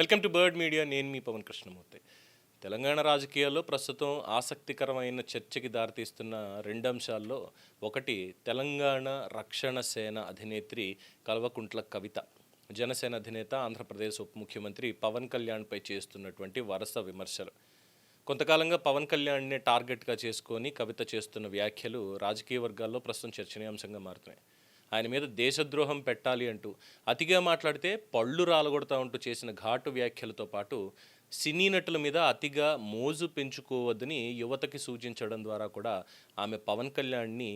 Welcome to bird media. నేను మీ పవన్ కృష్ణమూర్తి. తెలంగాణ రాజకీయాల్లో ప్రస్తుతం ఆసక్తికరమైన చర్చకి దారితీస్తున్న రెండు అంశాల్లో ఒకటి తెలంగాణ రక్షణ సేన అధినేత్రి కల్వకుంట్ల కవిత, జనసేన అధినేత ఆంధ్రప్రదేశ్ ఉప ముఖ్యమంత్రి పవన్ కళ్యాణ్పై చేస్తున్నటువంటి వరుస విమర్శలు. కొంతకాలంగా పవన్ కళ్యాణ్నే టార్గెట్గా చేసుకొని కవిత చేస్తున్న వ్యాఖ్యలు రాజకీయ వర్గాల్లో ప్రస్తుతం చర్చనీయాంశంగా మారుతున్నాయి. ఆయన మీద దేశద్రోహం పెట్టాలి అంటూ, అతిగా మాట్లాడితే పళ్ళు రాలగొడతా ఉంటూ చేసిన ఘాటు వ్యాఖ్యలతో పాటు సినీ నటుల మీద అతిగా మోజు పెంచుకోవద్దని యువతకి సూచించడం ద్వారా కూడా ఆమె పవన్ కళ్యాణ్ని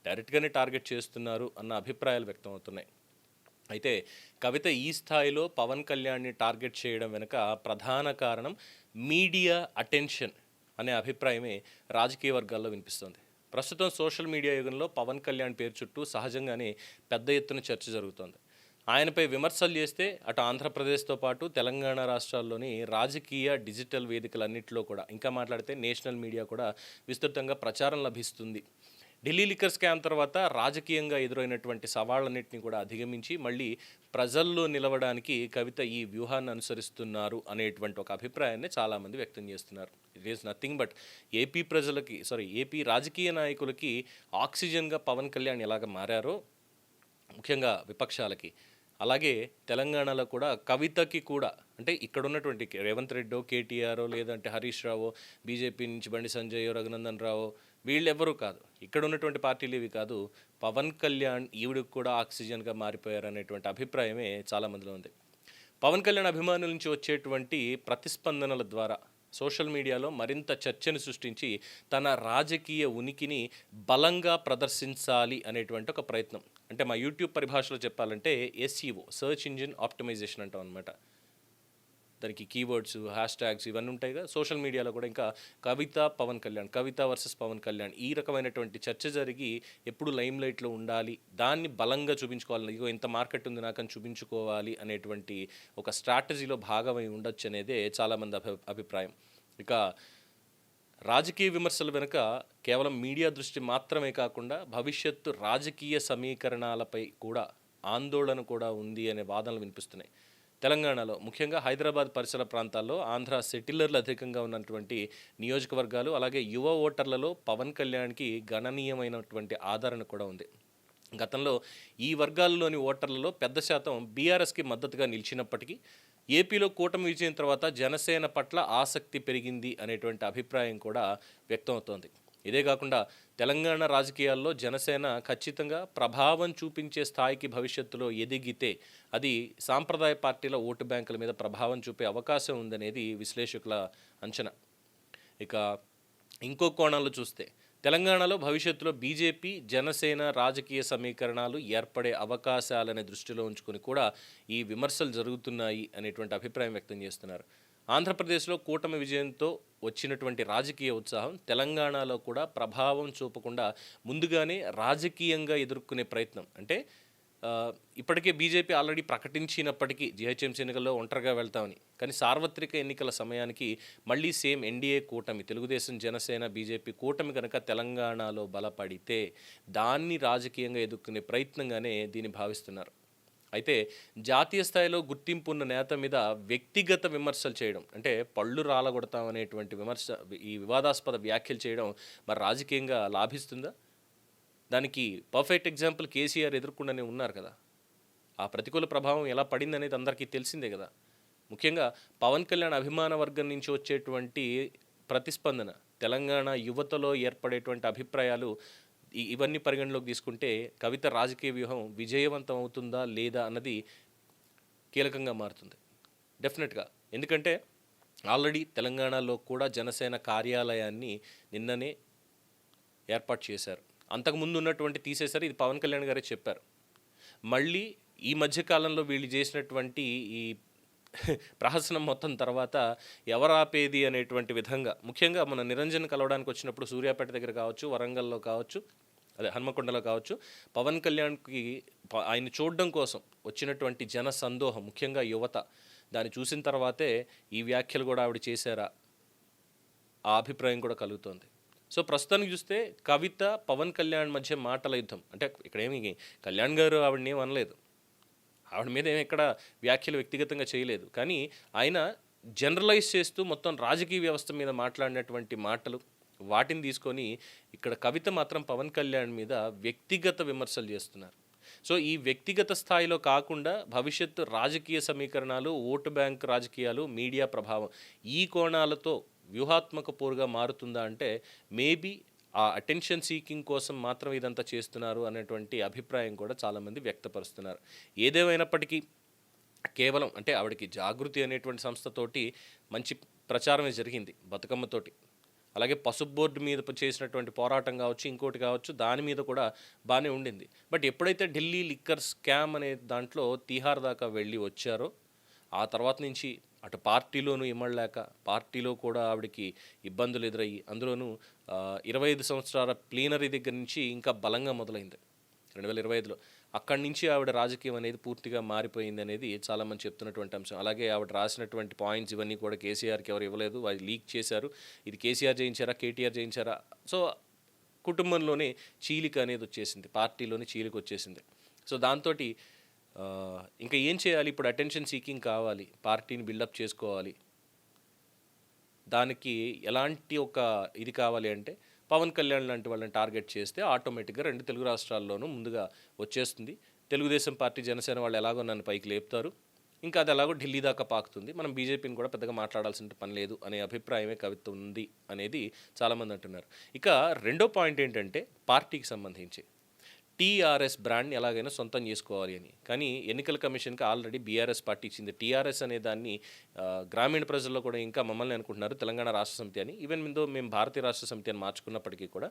డైరెక్ట్గానే టార్గెట్ చేస్తున్నారు అన్న అభిప్రాయాలు వ్యక్తమవుతున్నాయి. అయితే కవిత ఈ స్థాయిలో పవన్ కళ్యాణ్ని టార్గెట్ చేయడం వెనుక ప్రధాన కారణం మీడియా అటెన్షన్ అనే అభిప్రాయమే రాజకీయ వర్గాల్లో వినిపిస్తుంది. ప్రస్తుతం సోషల్ మీడియా యుగంలో పవన్ కళ్యాణ్ పేరు చుట్టూ సహజంగానే పెద్ద ఎత్తున చర్చ జరుగుతోంది. ఆయనపై విమర్శలు చేస్తే అటు ఆంధ్రప్రదేశ్తో పాటు తెలంగాణ రాష్ట్రాల్లోని రాజకీయ డిజిటల్ వేదికలన్నింటిలో కూడా, ఇంకా మాట్లాడితే నేషనల్ మీడియా కూడా విస్తృతంగా ప్రచారం లభిస్తుంది. ఢిల్లీ లిక్కర్ స్కామ్ తర్వాత రాజకీయంగా ఎదురైనటువంటి సవాళ్ళన్నింటినీ కూడా అధిగమించి మళ్ళీ ప్రజల్లో నిలవడానికి కవిత ఈ వ్యూహాన్ని అనుసరిస్తున్నారు అనేటువంటి ఒక అభిప్రాయాన్ని చాలామంది వ్యక్తం చేస్తున్నారు. It is nothing but AP రాజకీయ నాయకులకి ఆక్సిజన్గా పవన్ కళ్యాణ్ ఎలాగ మారారో, ముఖ్యంగా విపక్షాలకి, అలాగే తెలంగాణలో కూడా కవితకి కూడా, అంటే ఇక్కడ ఉన్నటువంటి రేవంత్ రెడ్డో, కేటీఆరో, లేదంటే హరీష్ రావో, బీజేపీ నుంచి బండి సంజయ్, రఘునందన్ రావో, వీళ్ళెవ్వరూ కాదు, ఇక్కడ ఉన్నటువంటి పార్టీలు ఇవి కాదు, పవన్ కళ్యాణ్ ఈవిడికి కూడా ఆక్సిజన్గా మారిపోయారనేటువంటి అభిప్రాయమే చాలామందిలో ఉంది. పవన్ కళ్యాణ్ అభిమానుల నుంచి వచ్చేటువంటి ప్రతిస్పందనల ద్వారా సోషల్ మీడియాలో మరింత చర్చను సృష్టించి తన రాజకీయ ఉనికిని బలంగా ప్రదర్శించాలి అనేటువంటి ఒక ప్రయత్నం. అంటే మా యూట్యూబ్ పరిభాషలో చెప్పాలంటే ఎస్ఈఓ, సర్చ్ ఇంజిన్ ఆప్టిమైజేషన్ అంటాం అనమాట. దానికి కీవర్డ్స్, హ్యాష్ ట్యాగ్స్ ఇవన్నీ ఉంటాయి కదా. సోషల్ మీడియాలో కూడా ఇంకా కవిత పవన్ కళ్యాణ్, కవిత వర్సెస్ పవన్ కళ్యాణ్, ఈ రకమైనటువంటి చర్చ జరిగి ఎప్పుడు లైమ్ లైట్లో ఉండాలి, దాన్ని బలంగా చూపించుకోవాలి, ఇగో ఇంత మార్కెట్ ఉంది నాకని చూపించుకోవాలి అనేటువంటి ఒక స్ట్రాటజీలో భాగమై ఉండొచ్చు అనేదే చాలామంది అభిప్రాయం. ఇక రాజకీయ విమర్శల వెనుక కేవలం మీడియా దృష్టి మాత్రమే కాకుండా భవిష్యత్తు రాజకీయ సమీకరణాలపై కూడా ఆందోళన కూడా ఉంది అనే వాదనలు వినిపిస్తున్నాయి. తెలంగాణలో ముఖ్యంగా హైదరాబాద్ పరిసర ప్రాంతాల్లో ఆంధ్ర సెటిలర్లు అధికంగా ఉన్నటువంటి నియోజకవర్గాలు, అలాగే యువ ఓటర్లలో పవన్ కళ్యాణ్కి గణనీయమైనటువంటి ఆదరణ కూడా ఉంది. గతంలో ఈ వర్గాల్లోని ఓటర్లలో పెద్ద శాతం బీఆర్ఎస్కి మద్దతుగా నిలిచినప్పటికీ ఏపీలో కూటమి విజయం తర్వాత జనసేన పట్ల ఆసక్తి పెరిగింది అనేటువంటి అభిప్రాయం కూడా వ్యక్తమవుతోంది. ఇదే కాకుండా తెలంగాణ రాజకీయాల్లో జనసేన ఖచ్చితంగా ప్రభావం చూపించే స్థాయికి భవిష్యత్తులో ఎదిగితే అది సాంప్రదాయ పార్టీల ఓటు బ్యాంకుల మీద ప్రభావం చూపే అవకాశం ఉందనేది విశ్లేషకుల అంచనా. ఇక ఇంకో కోణంలో చూస్తే తెలంగాణలో భవిష్యత్తులో బీజేపీ జనసేన రాజకీయ సమీకరణాలు ఏర్పడే అవకాశాలనే దృష్టిలో ఉంచుకొని కూడా ఈ విమర్శలు జరుగుతున్నాయి అనేటువంటి అభిప్రాయం వ్యక్తం చేస్తున్నారు. ఆంధ్రప్రదేశ్లో కూటమి విజయంతో వచ్చినటువంటి రాజకీయ ఉత్సాహం తెలంగాణలో కూడా ప్రభావం చూపకుండా ముందుగానే రాజకీయంగా ఎదుర్కొనే ప్రయత్నం. అంటే ఇప్పటికే బీజేపీ ఆల్రెడీ ప్రకటించినప్పటికీ జీహెచ్ఎంసీ ఎన్నికల్లో ఒంటరిగా వెళ్తామని, కానీ సార్వత్రిక ఎన్నికల సమయానికి మళ్ళీ సేమ్ ఎన్డీఏ కూటమి, తెలుగుదేశం, జనసేన, బీజేపీ కూటమి కనుక తెలంగాణలో బలపడితే దాన్ని రాజకీయంగా ఎదుర్కొనే ప్రయత్నంగానే దీన్ని భావిస్తున్నారు. అయితే జాతీయ స్థాయిలో గుర్తింపు ఉన్న నేత మీద వ్యక్తిగత విమర్శలు చేయడం, అంటే పళ్ళు రాలగొడతామనేటువంటి ఈ వివాదాస్పద వ్యాఖ్యలు చేయడం మరి రాజకీయంగా లాభిస్తుందా? దానికి పర్ఫెక్ట్ ఎగ్జాంపుల్ కేసీఆర్ ఎదుర్కొండనే ఉన్నారు కదా. ఆ ప్రతికూల ప్రభావం ఎలా పడింది అనేది అందరికీ తెలిసిందే కదా. ముఖ్యంగా పవన్ కళ్యాణ్ అభిమాన వర్గం నుంచి వచ్చేటువంటి ప్రతిస్పందన, తెలంగాణ యువతలో ఏర్పడేటువంటి అభిప్రాయాలు, ఇవన్నీ పరిగణలోకి తీసుకుంటే కవిత రాజకీయ వ్యూహం విజయవంతం అవుతుందా లేదా అన్నది కీలకంగా మారుతుంది డెఫినెట్గా. ఎందుకంటే ఆల్రెడీ తెలంగాణలో కూడా జనసేన కార్యాలయాన్ని నిన్ననే ఏర్పాటు చేశారు. అంతకుముందు ఉన్నటువంటి తీసేశారు, ఇది పవన్ కళ్యాణ్ గారే చెప్పారు. మళ్ళీ ఈ మధ్యకాలంలో వీళ్ళు చేసినటువంటి ఈ ప్రహసనం మొత్తం తర్వాత ఎవరాపేది అనేటువంటి విధంగా, ముఖ్యంగా మన నిరంజన్ కలవడానికి వచ్చినప్పుడు సూర్యాపేట దగ్గర కావచ్చు, వరంగల్లో కావచ్చు, హన్మకొండలో కావచ్చు, పవన్ కళ్యాణ్కి ఆయన చూడడం కోసం వచ్చినటువంటి జన సందోహం, ముఖ్యంగా యువత, దాన్ని చూసిన తర్వాతే ఈ వ్యాఖ్యలు కూడా ఆవిడ చేశారా ఆ అభిప్రాయం కూడా కలుగుతోంది. సో ప్రస్తుతానికి చూస్తే కవిత పవన్ కళ్యాణ్ మధ్య మాటల యుద్ధం, అంటే ఇక్కడేమి కళ్యాణ్ గారు ఆవిడని ఏం అనలేదు, ఆవిడ మీద ఏమి ఎక్కడ వ్యాఖ్యలు వ్యక్తిగతంగా చేయలేదు. కానీ ఆయన జనరలైజ్ చేస్తూ మొత్తం రాజకీయ వ్యవస్థ మీద మాట్లాడినటువంటి మాటలు వాటిని తీసుకొని ఇక్కడ కవిత మాత్రం పవన్ కళ్యాణ్ మీద వ్యక్తిగత విమర్శలు చేస్తున్నారు. సో ఈ వ్యక్తిగత స్థాయిలో కాకుండా భవిష్యత్తు రాజకీయ సమీకరణాలు, ఓటు బ్యాంక్ రాజకీయాలు, మీడియా ప్రభావం ఈ కోణాలతో వ్యూహాత్మక పోరుగా మారుతుందా అంటే మేబీ ఆ అటెన్షన్ సీకింగ్ కోసం మాత్రం ఇదంతా చేస్తున్నారు అనేటువంటి అభిప్రాయం కూడా చాలామంది వ్యక్తపరుస్తున్నారు. ఏదేమైనప్పటికీ కేవలం అంటే ఆవిడకి జాగృతి అనేటువంటి సంస్థతోటి మంచి ప్రచారమే జరిగింది, బతుకమ్మతోటి. అలాగే పసుపు బోర్డు మీద చేసినటువంటి పోరాటం కావచ్చు, ఇంకోటి కావచ్చు, దాని మీద కూడా బాగానే ఉండింది. బట్ ఎప్పుడైతే ఢిల్లీ లిక్కర్ స్కామ్ అనే దాంట్లో తీహార్ దాకా వెళ్ళి వచ్చారో ఆ తర్వాత నుంచి అటు పార్టీలోనూ ఇమ్మడలేక, పార్టీలో కూడా ఆవిడకి ఇబ్బందులు ఎదురయ్యి, అందులోనూ 25 సంవత్సరాల ప్లీనరీ దగ్గర నుంచి ఇంకా బలంగా మొదలైంది 2025లో. అక్కడి నుంచి ఆవిడ రాజకీయం అనేది పూర్తిగా మారిపోయింది అనేది చాలామంది చెప్తున్నటువంటి అంశం. అలాగే ఆవిడ రాసినటువంటి పాయింట్స్ ఇవన్నీ కూడా కేసీఆర్కి ఎవరు ఇవ్వలేదు, అది లీక్ చేశారు. ఇది కేసీఆర్ చేయించారా, కేటీఆర్ చేయించారా? సో కుటుంబంలోనే చీలిక అనేది వచ్చేసింది, పార్టీలోనే చీలిక వచ్చేసింది. సో దాంతో ఇంకా ఏం చేయాలి ఇప్పుడు? అటెన్షన్ సీకింగ్ కావాలి, పార్టీని బిల్డప్ చేసుకోవాలి. దానికి ఎలాంటి ఒక ఇది కావాలి అంటే పవన్ కళ్యాణ్ లాంటి వాళ్ళని టార్గెట్ చేస్తే ఆటోమేటిక్గా 2 తెలుగు రాష్ట్రాల్లోనూ ముందుగా వచ్చేస్తుంది. తెలుగుదేశం పార్టీ, జనసేన వాళ్ళు ఎలాగో నన్ను పైకి లేపుతారు, ఇంకా అది ఎలాగో ఢిల్లీ దాకా పాకుతుంది, మనం బీజేపీని కూడా పెద్దగా మాట్లాడాల్సిన పని లేదు అనే అభిప్రాయమే కవిత ఉంది అనేది చాలామంది అంటున్నారు. ఇక రెండో పాయింట్ ఏంటంటే పార్టీకి సంబంధించి టీఆర్ఎస్ బ్రాండ్ని ఎలాగైనా సొంతం చేసుకోవాలి అని. కానీ ఎన్నికల కమిషన్కి ఆల్రెడీ బీఆర్ఎస్ పార్టీ ఇచ్చింది. టీఆర్ఎస్ అనే దాన్ని గ్రామీణ ప్రజల్లో కూడా ఇంకా మమ్మల్ని అనుకుంటున్నారు తెలంగాణ రాష్ట్ర సమితి అని. ఈవెన్ మేము భారతీయ రాష్ట్ర సమితి అని మార్చుకున్నప్పటికీ కూడా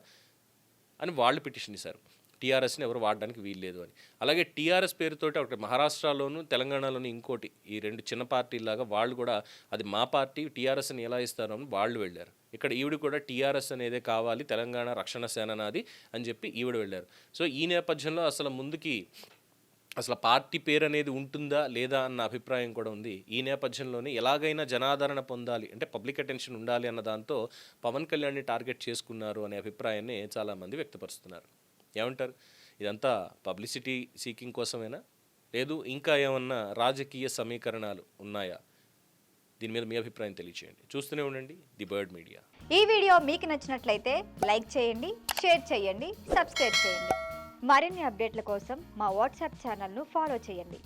అని వాళ్ళు పిటిషన్ ఇస్తారు, టీఆర్ఎస్ని ఎవరు వాడడానికి వీల్లేదు అని. అలాగే టీఆర్ఎస్ పేరుతోటి ఒకటి మహారాష్ట్రలోను, తెలంగాణలోను ఇంకోటి, ఈ 2 చిన్న పార్టీలాగా వాళ్ళు కూడా అది మా పార్టీ, టీఆర్ఎస్ని ఎలా ఇస్తారో అని వాళ్ళు వెళ్ళారు. ఇక్కడ ఈవిడ కూడా టీఆర్ఎస్ అనేదే కావాలి, తెలంగాణ రక్షణ సేన నాది అని చెప్పి ఈవిడ వెళ్ళారు. సో ఈ నేపథ్యంలో అసలు ముందుకి అసలు పార్టీ పేరు అనేది ఉంటుందా లేదా అన్న అభిప్రాయం కూడా ఉంది. ఈ నేపథ్యంలోనే ఎలాగైనా జనాదరణ పొందాలి అంటే పబ్లిక్ అటెన్షన్ ఉండాలి అన్న దాంతో పవన్ కళ్యాణ్ని టార్గెట్ చేసుకున్నారు అనే అభిప్రాయాన్ని చాలామంది వ్యక్తపరుస్తున్నారు. ఏమంటారు? ఇదంతా పబ్లిసిటీ సీకింగ్ కోసమేనా, లేదు ఇంకా ఏమన్నా రాజకీయ సమీకరణాలు ఉన్నాయా? దీని మీద మీ అభిప్రాయం తెలియచేయండి. చూస్తూనే ఉండండి ది బర్డ్ మీడియా. ఈ వీడియో మీకు నచ్చినట్లయితే లైక్ చేయండి, షేర్ చేయండి, సబ్స్క్రైబ్ చేయండి. మరిన్ని అప్డేట్ల కోసం మా వాట్సాప్ ఛానల్ను ఫాలో చేయండి.